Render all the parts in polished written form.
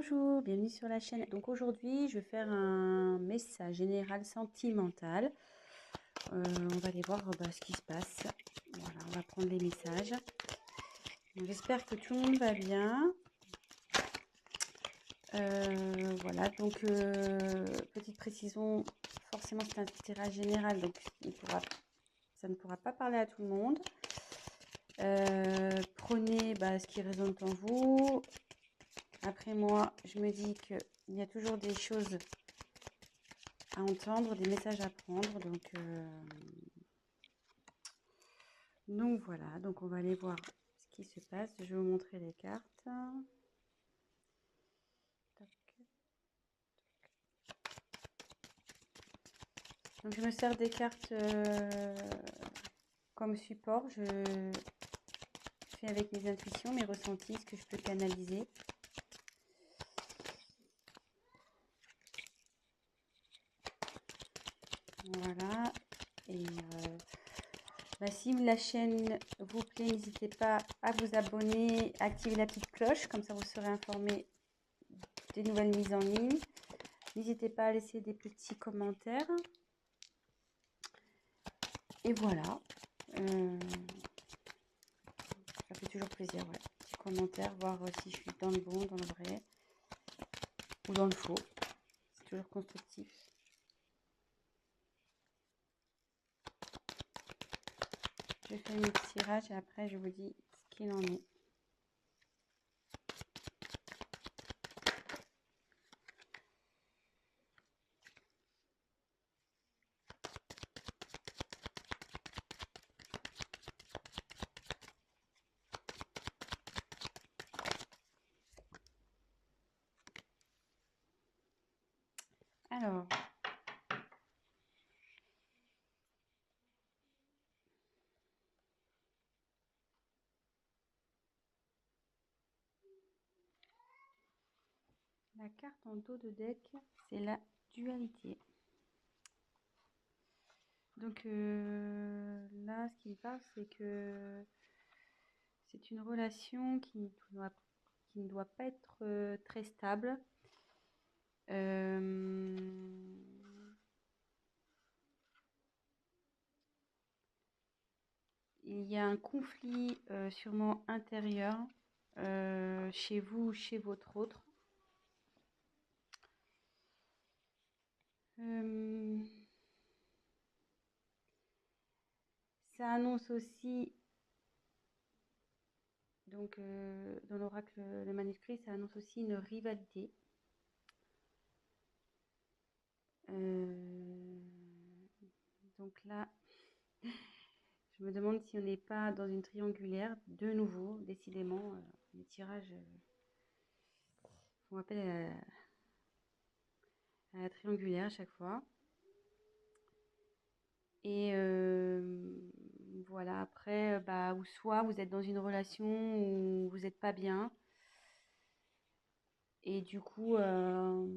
Bonjour, bienvenue sur la chaîne. Donc aujourd'hui, je vais faire un message général sentimental. On va aller voir ce qui se passe. Voilà, on va prendre les messages. Donc, j'espère que tout le monde va bien. Voilà, donc petite précision, forcément c'est un tirage général, donc ça ne pourra pas parler à tout le monde. Prenez ce qui résonne en vous. Après moi, je me dis qu'il y a toujours des choses à entendre, des messages à prendre. Donc voilà, donc on va aller voir ce qui se passe. Je vais vous montrer les cartes. Donc je me sers des cartes comme support. Je fais avec mes intuitions, mes ressentis, ce que je peux canaliser. Voilà. Et si la chaîne vous plaît, n'hésitez pas à vous abonner, à activer la petite cloche, comme ça vous serez informé des nouvelles mises en ligne. N'hésitez pas à laisser des petits commentaires. Et voilà. Ça fait toujours plaisir, ouais. Petits commentaires, voir si je suis dans le bon, dans le vrai ou dans le faux. C'est toujours constructif. Je fais mes petits tirages et après je vous dis ce qu'il en est. Alors, la carte en dos de deck, c'est la dualité. Donc là, ce qui me parle, c'est que c'est une relation qui ne doit pas être très stable. Il y a un conflit sûrement intérieur chez vous ou chez votre autre. Ça annonce aussi, donc dans l'oracle, le manuscrit, ça annonce aussi une rivalité. Donc là, je me demande si on n'est pas dans une triangulaire, de nouveau, décidément, les tirages font appel à la triangulaire à chaque fois. Et voilà, après, ou soit vous êtes dans une relation où vous n'êtes pas bien. Et du coup, on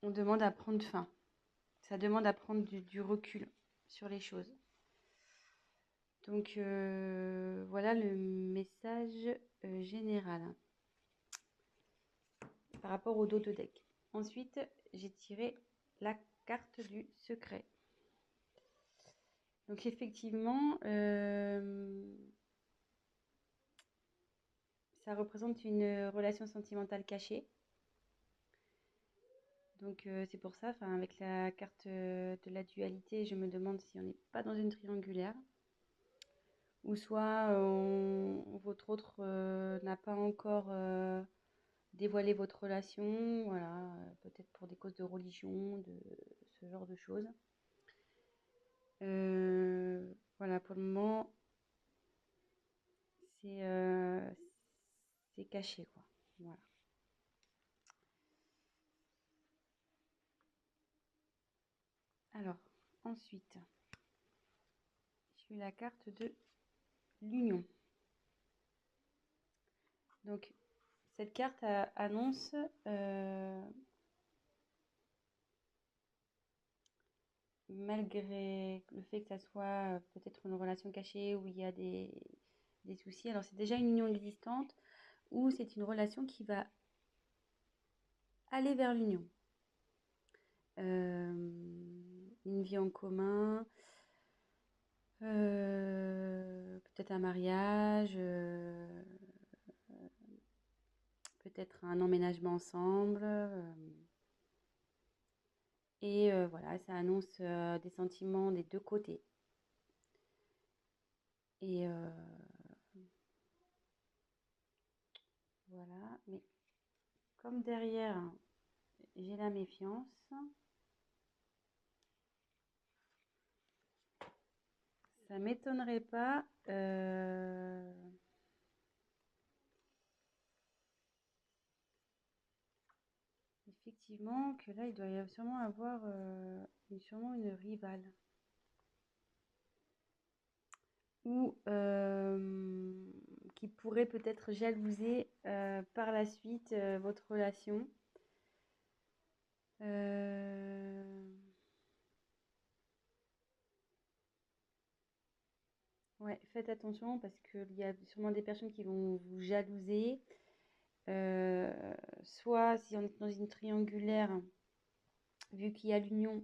demande à prendre fin. Ça demande à prendre du recul sur les choses. Donc voilà le message général par rapport au dos de deck. Ensuite, j'ai tiré la carte du secret. Donc effectivement, ça représente une relation sentimentale cachée. Donc c'est pour ça, avec la carte de la dualité, je me demande si on n'est pas dans une triangulaire. Ou soit votre autre n'a pas encore dévoilé votre relation, voilà, peut-être pour des causes de religion, de ce genre de choses. Voilà, pour le moment, c'est caché, quoi. Voilà. Alors, ensuite, j'ai eu la carte de l'union. Donc, cette carte annonce malgré le fait que ça soit peut-être une relation cachée où il y a des soucis. Alors, c'est déjà une union existante ou c'est une relation qui va aller vers l'union. Une vie en commun, peut-être un mariage, peut-être un emménagement ensemble. Et voilà, ça annonce des sentiments des deux côtés. Et voilà, mais comme derrière, j'ai la méfiance, ça m'étonnerait pas effectivement que là, il doit y avoir sûrement avoir sûrement une rivale. Ou qui pourrait peut-être jalouser par la suite votre relation. Ouais, faites attention parce qu'il y a sûrement des personnes qui vont vous jalouser. Soit si on est dans une triangulaire, vu qu'il y a l'union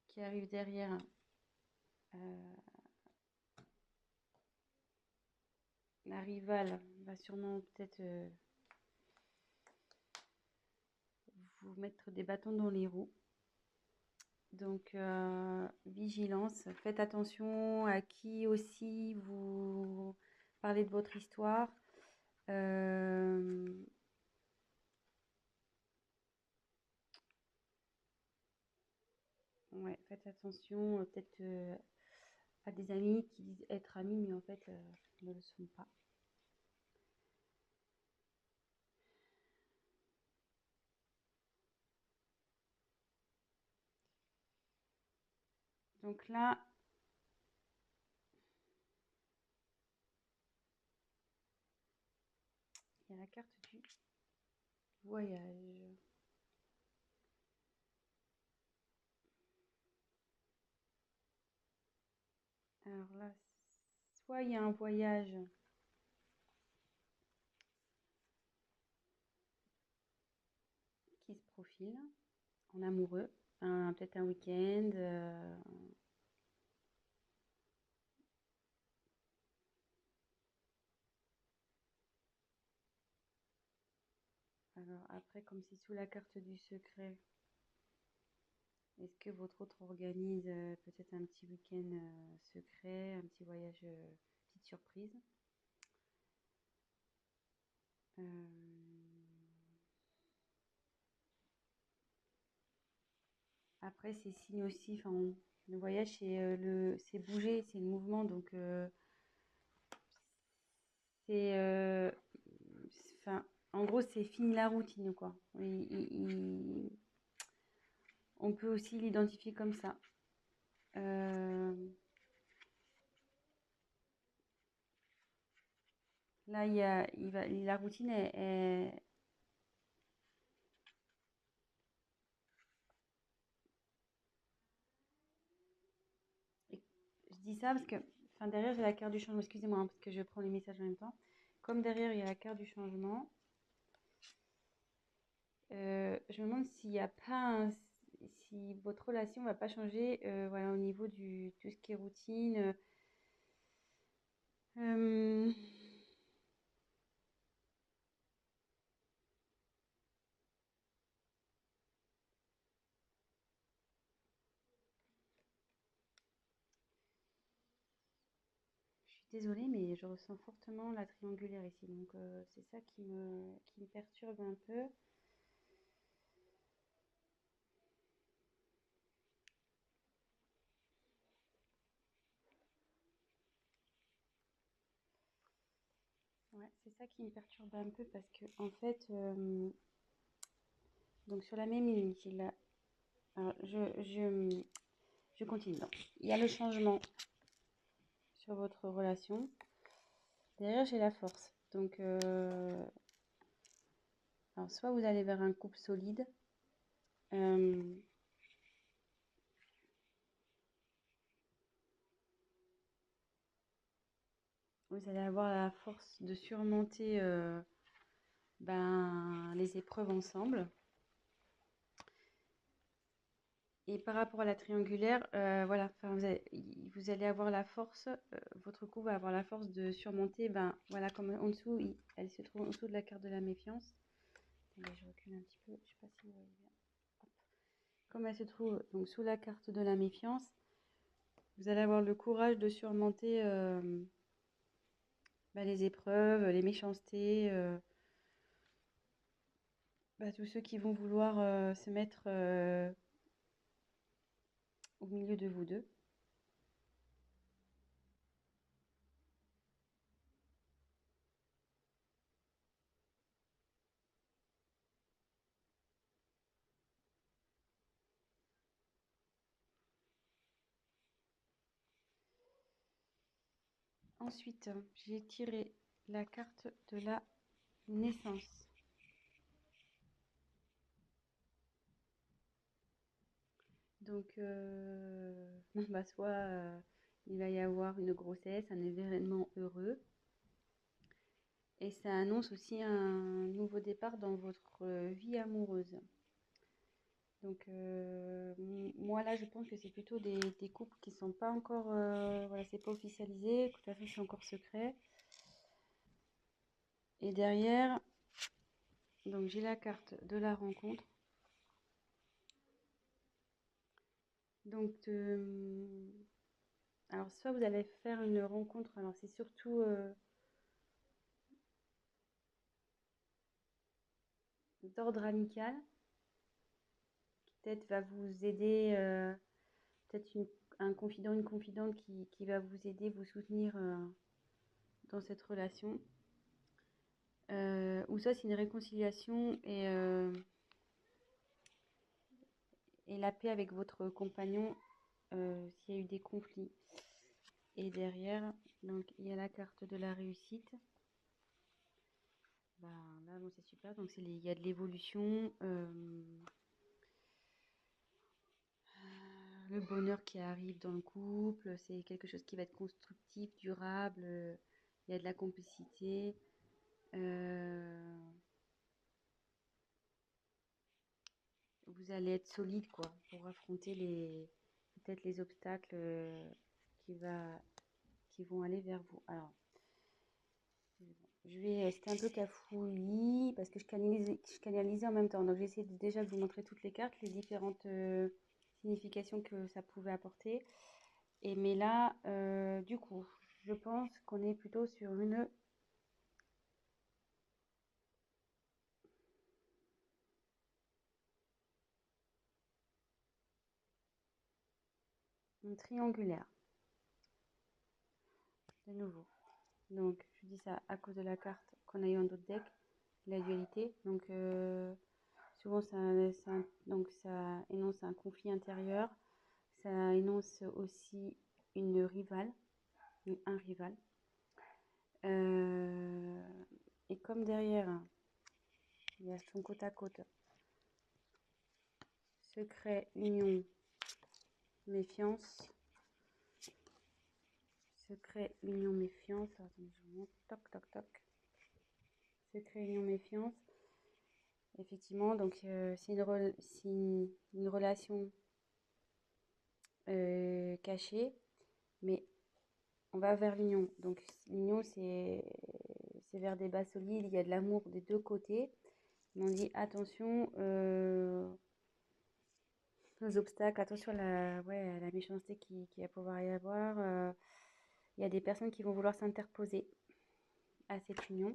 qui arrive derrière, la rivale va sûrement peut-être vous mettre des bâtons dans les roues. Donc, vigilance, faites attention à qui aussi vous parlez de votre histoire. Ouais, faites attention peut-être à des amis qui disent être amis, mais en fait ne le sont pas. Donc là, il y a la carte du voyage. Alors là, soit il y a un voyage qui se profile en amoureux, peut-être un week-end. Alors après, comme c'est sous la carte du secret, est-ce que votre autre organise peut-être un petit week-end secret, un petit voyage, petite surprise? Après, c'est signe aussi, enfin, le voyage, c'est bouger, c'est le mouvement, donc c'est, enfin, en gros, c'est fini la routine, quoi. On peut aussi l'identifier comme ça. Là, la routine je dis ça parce que, enfin, derrière, j'ai la carte du changement. Excusez-moi, hein, parce que je prends les messages en même temps. Comme derrière, il y a la carte du changement, je me demande s'il n'y a pas si votre relation ne va pas changer voilà, au niveau du tout ce qui est routine. Euh, je suis désolée, mais je ressens fortement la triangulaire ici. Donc, c'est ça qui me perturbe un peu. Ouais, c'est ça qui me perturbe un peu parce que, en fait, donc sur la même ligne, j'ai la. Alors, je continue. Donc, il y a le changement sur votre relation. Derrière, j'ai la force. Donc, alors, soit vous allez vers un couple solide. euh, vous allez avoir la force de surmonter les épreuves ensemble. Et par rapport à la triangulaire, voilà, vous allez avoir la force, votre couple va avoir la force de surmonter, voilà, comme en dessous, elle se trouve en dessous de la carte de la méfiance. Attendez, je recule un petit peu, je sais pas si vous voyez bien. Hop. Comme elle se trouve donc sous la carte de la méfiance, vous allez avoir le courage de surmonter les épreuves, les méchancetés, tous ceux qui vont vouloir se mettre au milieu de vous deux. Ensuite, j'ai tiré la carte de la naissance. Donc, soit il va y avoir une grossesse, un événement heureux. Et ça annonce aussi un nouveau départ dans votre vie amoureuse. Donc, moi là, je pense que c'est plutôt des couples qui ne sont pas encore, voilà, c'est pas officialisé, de toute façon, c'est encore secret. Et derrière, donc j'ai la carte de la rencontre. Donc, alors soit vous allez faire une rencontre, alors c'est surtout d'ordre amical, qui peut-être va vous aider, peut-être un confident, une confidente qui va vous aider, vous soutenir dans cette relation. Ou soit c'est une réconciliation et la paix avec votre compagnon s'il y a eu des conflits. Et derrière, donc il y a la carte de la réussite. Là, bon, c'est super. Donc il y a de l'évolution, le bonheur qui arrive dans le couple. C'est quelque chose qui va être constructif, durable. Il y a de la complicité. Vous allez être solide quoi pour affronter peut-être les obstacles qui vont aller vers vous. Alors, c'était un peu cafouillis parce que je canalisais en même temps. Donc, j'ai essayé déjà de vous montrer toutes les cartes, les différentes significations que ça pouvait apporter. Mais là, du coup, je pense qu'on est plutôt sur une triangulaire, de nouveau. Donc, je dis ça à cause de la carte qu'on a eu en d'autres decks, la dualité. Donc, souvent, ça énonce un conflit intérieur. Ça énonce aussi une rivale, un rival. Et comme derrière, il y a son côte à côte, secret, union, méfiance. Secret, union, méfiance. Attendez, je monte. Toc, toc, toc. Secret, union, méfiance. Effectivement, donc c'est une relation cachée, mais on va vers l'union. Donc l'union, c'est vers des bases solides, il y a de l'amour des deux côtés. Mais on dit attention aux obstacles, attention à la méchanceté qui va pouvoir y avoir. Il y a des personnes qui vont vouloir s'interposer à cette union.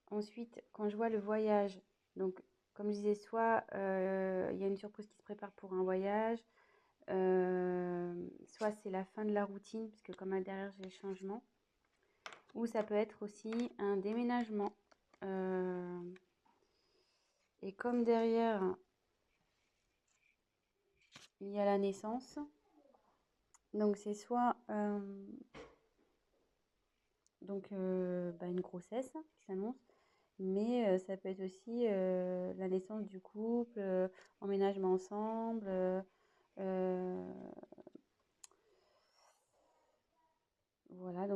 Ensuite, quand je vois le voyage, donc comme je disais, soit il y a une surprise qui se prépare pour un voyage, soit c'est la fin de la routine, puisque comme derrière j'ai le changement, ou ça peut être aussi un déménagement. Et comme derrière il y a la naissance, donc c'est soit une grossesse qui s'annonce, mais ça peut être aussi la naissance du couple, emménagement ensemble,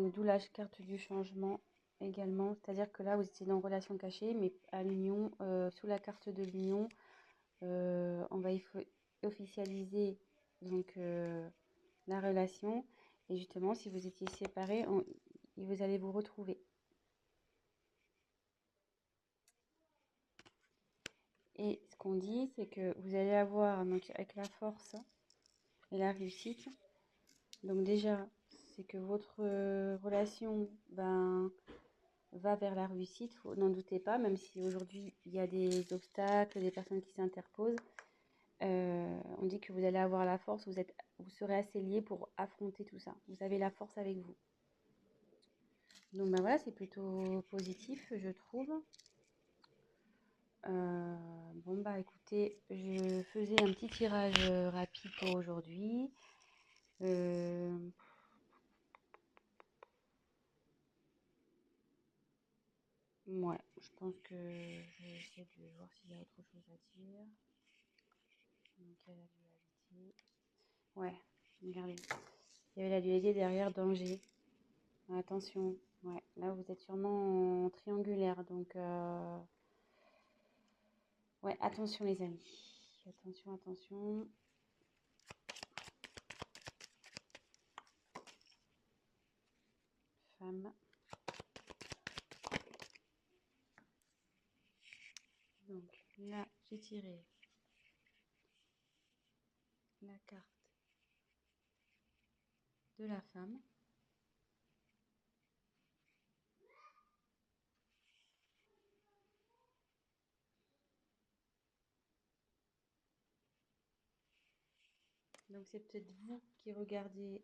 Donc d'où la carte du changement également. C'est-à-dire que là, vous étiez dans relation cachée, mais à l'union, sous la carte de l'union, on va officialiser donc la relation. Et justement, si vous étiez séparés, vous allez vous retrouver. Et ce qu'on dit, c'est que vous allez avoir, donc, avec la force et la réussite, donc déjà, c'est que votre relation va vers la réussite, n'en doutez pas, même si aujourd'hui il y a des obstacles, des personnes qui s'interposent. On dit que vous allez avoir la force, vous serez assez liés pour affronter tout ça. Vous avez la force avec vous. Donc ben voilà, c'est plutôt positif, je trouve. Bon bah écoutez, je faisais un petit tirage rapide pour aujourd'hui. Euh, ouais, je pense que je vais essayer de voir s'il y a autre chose à dire. Donc il y a la dualité. Ouais, regardez. Il y avait la dualité derrière danger. Attention. Ouais, là vous êtes sûrement en triangulaire, donc ouais, attention les amis. Attention, attention. Femme. Donc là, j'ai tiré la carte de la femme. Donc c'est peut-être vous qui regardez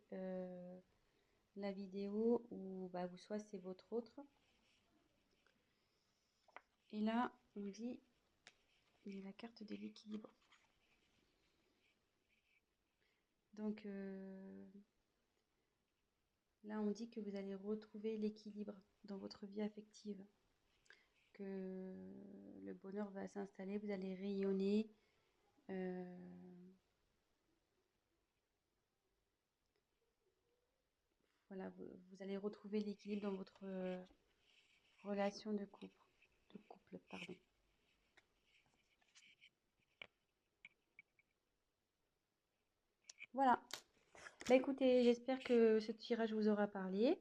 la vidéo ou bah, vous soit c'est votre autre. Et là, on dit il y a la carte de l'équilibre. Donc là, on dit que vous allez retrouver l'équilibre dans votre vie affective, que le bonheur va s'installer, vous allez rayonner. Voilà, vous allez retrouver l'équilibre dans votre relation de couple, pardon. Voilà. Bah écoutez, j'espère que ce tirage vous aura parlé.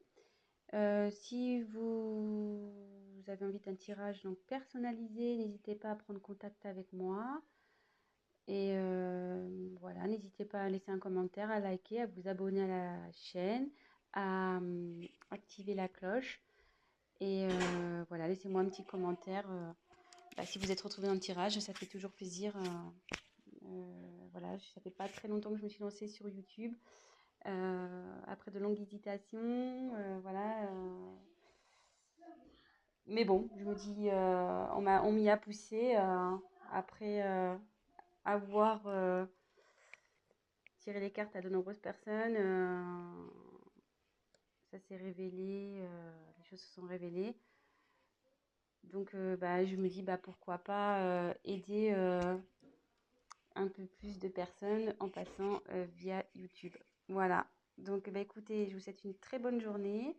Si vous avez envie d'un tirage donc personnalisé, n'hésitez pas à prendre contact avec moi. Et voilà, n'hésitez pas à laisser un commentaire, à liker, à vous abonner à la chaîne, à activer la cloche. Et voilà, laissez-moi un petit commentaire. Bah, si vous êtes retrouvé dans le tirage, ça fait toujours plaisir. Voilà, ça fait pas très longtemps que je me suis lancée sur YouTube. Après de longues hésitations, voilà. Mais bon, je me dis, on m'y a poussé après avoir tiré les cartes à de nombreuses personnes. Ça s'est révélé, les choses se sont révélées. Donc, bah, je me dis, bah, pourquoi pas aider un peu plus de personnes en passant via YouTube. Voilà. Donc, bah, écoutez, je vous souhaite une très bonne journée.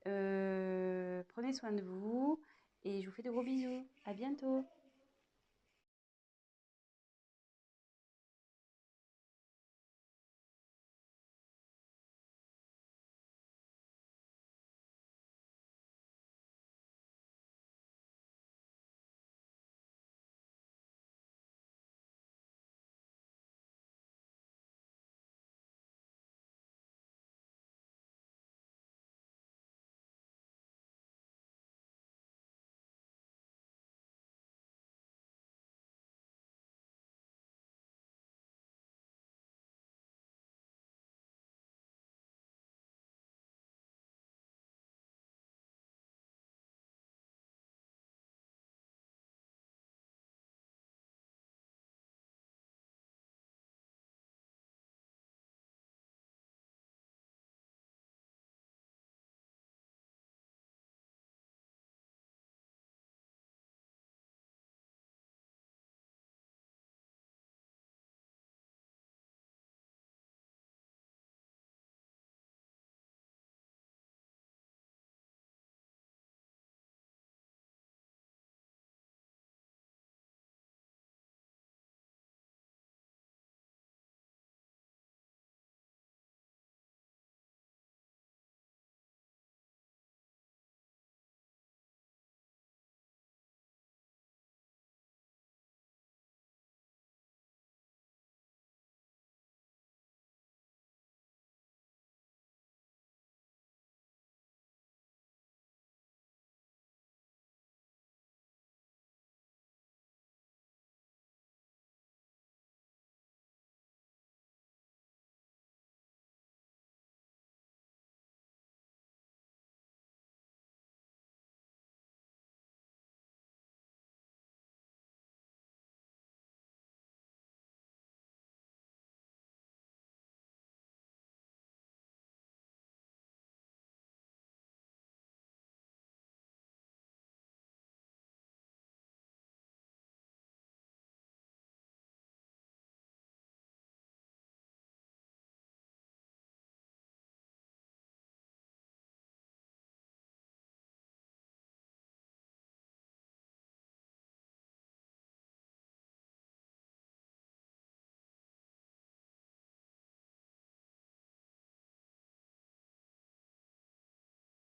Prenez soin de vous et je vous fais de gros bisous. À bientôt.